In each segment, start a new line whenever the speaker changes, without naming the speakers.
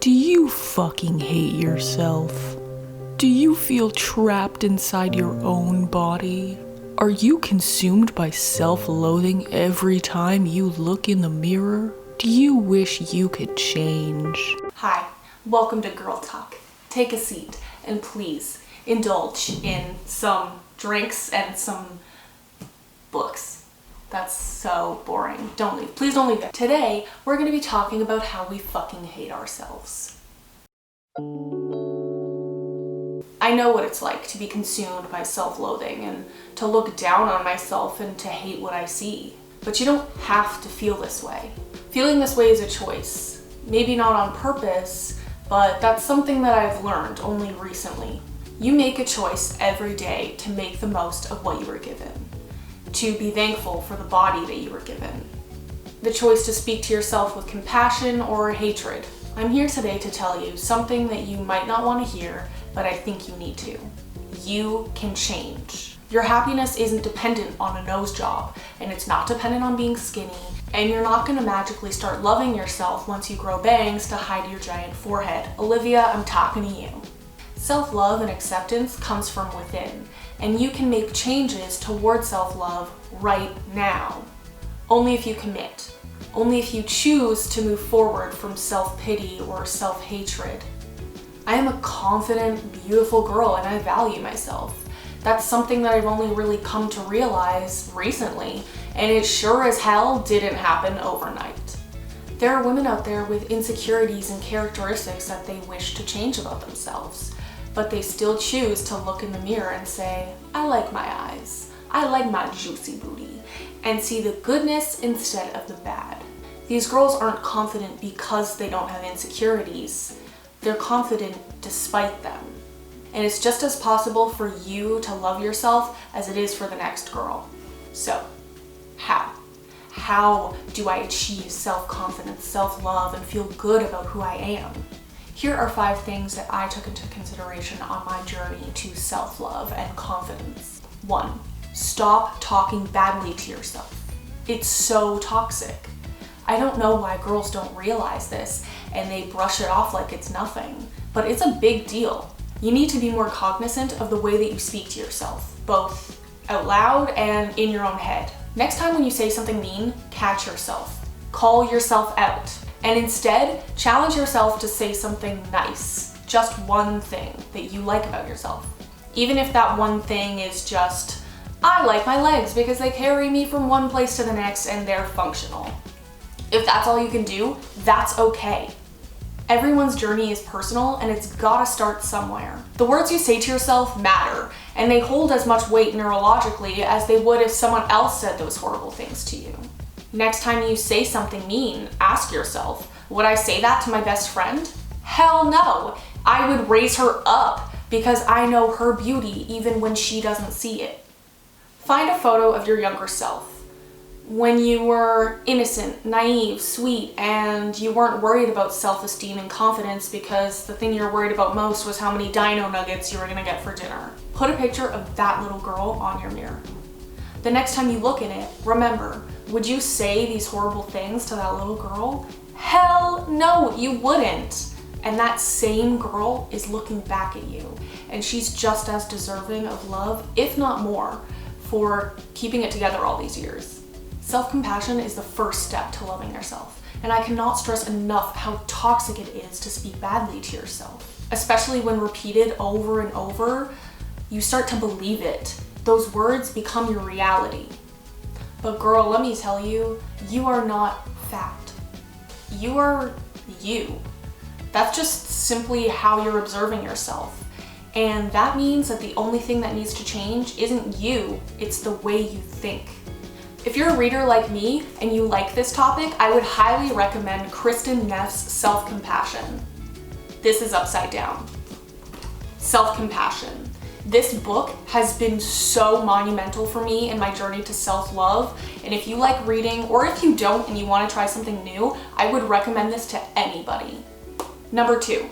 Do you fucking hate yourself? Do you feel trapped inside your own body? Are you consumed by self-loathing every time you look in the mirror? Do you wish you could change?
Hi, welcome to Girl Talk. Take a seat and please indulge in some drinks and some books. That's so boring. Don't leave. Please don't leave it. Today, we're going to be talking about how we fucking hate ourselves. I know what it's like to be consumed by self-loathing and to look down on myself and to hate what I see. But you don't have to feel this way. Feeling this way is a choice. Maybe not on purpose, but that's something that I've learned only recently. You make a choice every day to make the most of what you were given, to be thankful for the body that you were given, the choice to speak to yourself with compassion or hatred. I'm here today to tell you something that you might not want to hear, but I think you need to. You can change. Your happiness isn't dependent on a nose job, and it's not dependent on being skinny, and you're not going to magically start loving yourself once you grow bangs to hide your giant forehead. Olivia, I'm talking to you. Self-love and acceptance comes from within, and you can make changes toward self-love right now. Only if you commit. Only if you choose to move forward from self-pity or self-hatred. I am a confident, beautiful girl, and I value myself. That's something that I've only really come to realize recently, and it sure as hell didn't happen overnight. There are women out there with insecurities and characteristics that they wish to change about themselves, but they still choose to look in the mirror and say, I like my eyes, I like my juicy booty, and see the goodness instead of the bad. These girls aren't confident because they don't have insecurities. They're confident despite them. And it's just as possible for you to love yourself as it is for the next girl. So, how? How do I achieve self-confidence, self-love, and feel good about who I am? Here are 5 things that I took into consideration on my journey to self-love and confidence. 1, stop talking badly to yourself. It's so toxic. I don't know why girls don't realize this and they brush it off like it's nothing, but it's a big deal. You need to be more cognizant of the way that you speak to yourself, both out loud and in your own head. Next time when you say something mean, catch yourself. Call yourself out. And instead, challenge yourself to say something nice. Just one thing that you like about yourself. Even if that one thing is just, I like my legs because they carry me from one place to the next and they're functional. If that's all you can do, that's okay. Everyone's journey is personal and it's gotta start somewhere. The words you say to yourself matter, and they hold as much weight neurologically as they would if someone else said those horrible things to you. Next time you say something mean, ask yourself, would I say that to my best friend? Hell no! I would raise her up because I know her beauty even when she doesn't see it. Find a photo of your younger self. When you were innocent, naive, sweet, and you weren't worried about self-esteem and confidence because the thing you're worried about most was how many dino nuggets you were gonna get for dinner. Put a picture of that little girl on your mirror. The next time you look in it, remember, would you say these horrible things to that little girl? Hell no, you wouldn't. And that same girl is looking back at you, and she's just as deserving of love, if not more, for keeping it together all these years. Self-compassion is the first step to loving yourself, and I cannot stress enough how toxic it is to speak badly to yourself. Especially when repeated over and over, you start to believe it. Those words become your reality. But girl, let me tell you, you are not fact. You are you. That's just simply how you're observing yourself. And that means that the only thing that needs to change isn't you, it's the way you think. If you're a reader like me and you like this topic, I would highly recommend Kristen Neff's Self-Compassion. This is upside down. Self-Compassion. This book has been so monumental for me in my journey to self-love, and if you like reading, or if you don't and you want to try something new, I would recommend this to anybody. Number 2,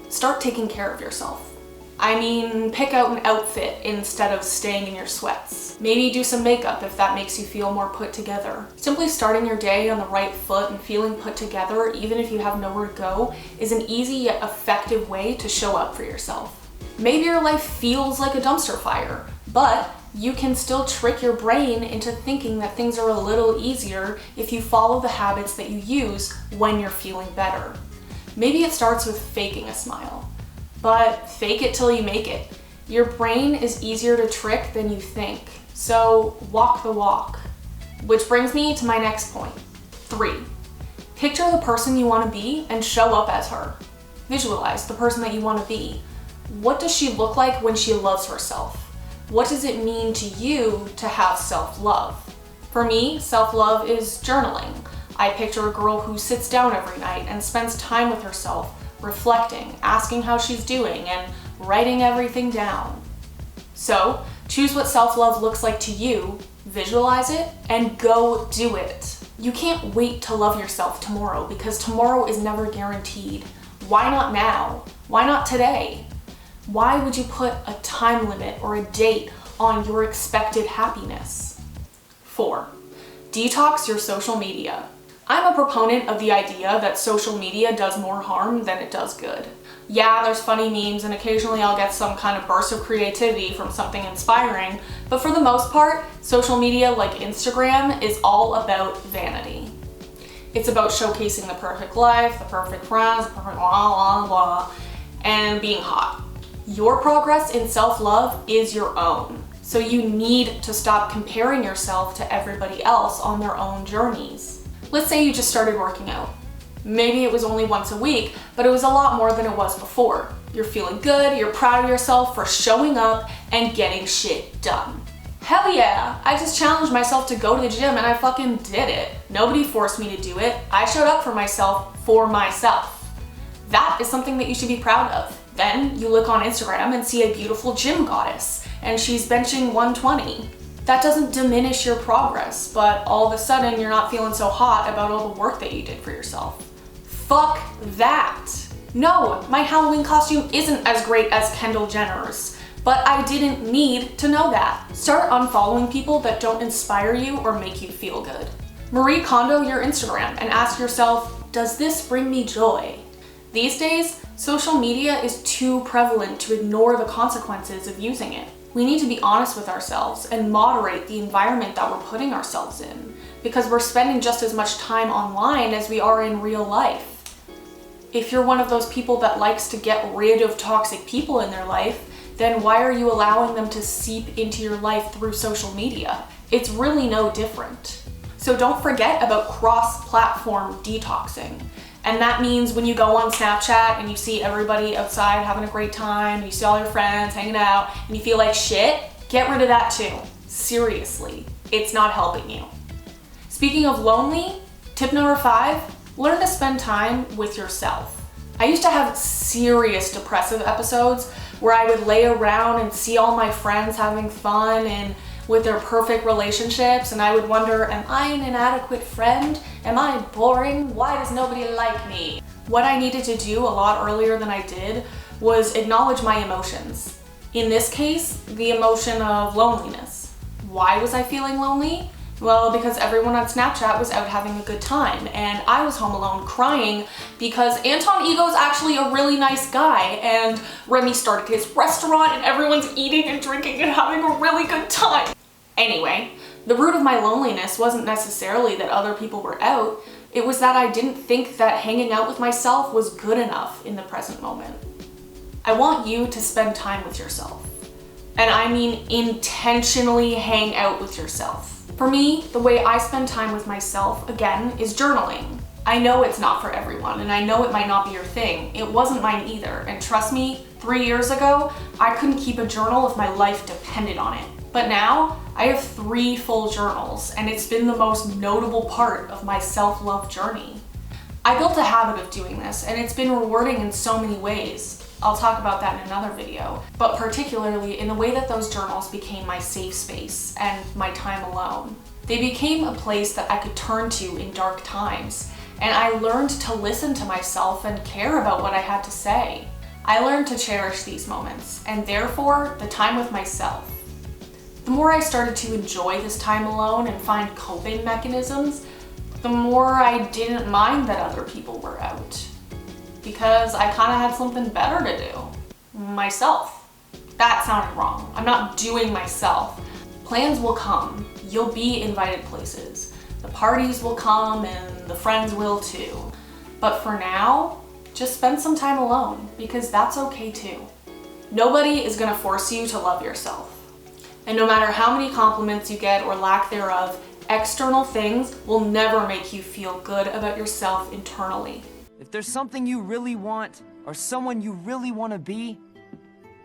start taking care of yourself. I mean, pick out an outfit instead of staying in your sweats. Maybe do some makeup if that makes you feel more put together. Simply starting your day on the right foot and feeling put together, even if you have nowhere to go, is an easy yet effective way to show up for yourself. Maybe your life feels like a dumpster fire, but you can still trick your brain into thinking that things are a little easier if you follow the habits that you use when you're feeling better. Maybe it starts with faking a smile. But fake it till you make it. Your brain is easier to trick than you think. So walk the walk. Which brings me to my next point. 3. Picture the person you want to be and show up as her. Visualize the person that you want to be. What does she look like when she loves herself? What does it mean to you to have self-love? For me, self-love is journaling. I picture a girl who sits down every night and spends time with herself, reflecting, asking how she's doing, and writing everything down. So, choose what self-love looks like to you, visualize it, and go do it. You can't wait to love yourself tomorrow because tomorrow is never guaranteed. Why not now? Why not today? Why would you put a time limit or a date on your expected happiness? 4. Detox your social media. I'm a proponent of the idea that social media does more harm than it does good. Yeah, there's funny memes and occasionally I'll get some kind of burst of creativity from something inspiring, but for the most part, social media like Instagram is all about vanity. It's about showcasing the perfect life, the perfect friends, the perfect blah blah blah, and being hot. Your progress in self-love is your own, so you need to stop comparing yourself to everybody else on their own journeys. Let's say you just started working out. Maybe it was only once a week, but it was a lot more than it was before. You're feeling good, you're proud of yourself for showing up and getting shit done. Hell yeah, I just challenged myself to go to the gym and I fucking did it. Nobody forced me to do it. I showed up for myself. That is something that you should be proud of. Then you look on Instagram and see a beautiful gym goddess and she's benching 120. That doesn't diminish your progress, but all of a sudden you're not feeling so hot about all the work that you did for yourself. Fuck that. No, my Halloween costume isn't as great as Kendall Jenner's, but I didn't need to know that. Start unfollowing people that don't inspire you or make you feel good. Marie Kondo your Instagram and ask yourself, does this bring me joy? These days, social media is too prevalent to ignore the consequences of using it. We need to be honest with ourselves and moderate the environment that we're putting ourselves in, because we're spending just as much time online as we are in real life. If you're one of those people that likes to get rid of toxic people in their life, then why are you allowing them to seep into your life through social media? It's really no different. So don't forget about cross-platform detoxing. And that means when you go on Snapchat and you see everybody outside having a great time, you see all your friends hanging out, and you feel like shit, get rid of that too. Seriously, it's not helping you. Speaking of lonely, tip number 5, learn to spend time with yourself. I used to have serious depressive episodes where I would lay around and see all my friends having fun and with their perfect relationships, and I would wonder, am I an inadequate friend? Am I boring? Why does nobody like me? What I needed to do a lot earlier than I did was acknowledge my emotions. In this case, the emotion of loneliness. Why was I feeling lonely? Well, because everyone on Snapchat was out having a good time, and I was home alone crying because Anton Ego's actually a really nice guy, and Remy started his restaurant and everyone's eating and drinking and having a really good time. Anyway, the root of my loneliness wasn't necessarily that other people were out, it was that I didn't think that hanging out with myself was good enough in the present moment. I want you to spend time with yourself. And I mean intentionally hang out with yourself. For me, the way I spend time with myself, again, is journaling. I know it's not for everyone, and I know it might not be your thing. It wasn't mine either, and trust me, 3 years ago, I couldn't keep a journal if my life depended on it. But now, I have 3 full journals, and it's been the most notable part of my self-love journey. I built a habit of doing this, and it's been rewarding in so many ways. I'll talk about that in another video, but particularly in the way that those journals became my safe space and my time alone. They became a place that I could turn to in dark times, and I learned to listen to myself and care about what I had to say. I learned to cherish these moments, and therefore the time with myself. The more I started to enjoy this time alone and find coping mechanisms, the more I didn't mind that other people were out. Because I kind of had something better to do. Myself. That sounded wrong. I'm not doing myself. Plans will come. You'll be invited places. The parties will come and the friends will too. But for now, just spend some time alone, because that's okay too. Nobody is gonna force you to love yourself. And no matter how many compliments you get or lack thereof, external things will never make you feel good about yourself internally.
If there's something you really want, or someone you really want to be,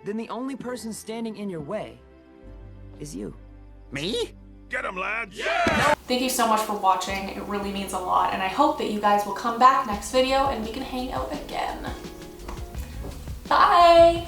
then the only person standing in your way is you.
Me? Get him, lads! Yeah!
Thank you so much for watching. It really means a lot, and I hope that you guys will come back next video and we can hang out again. Bye!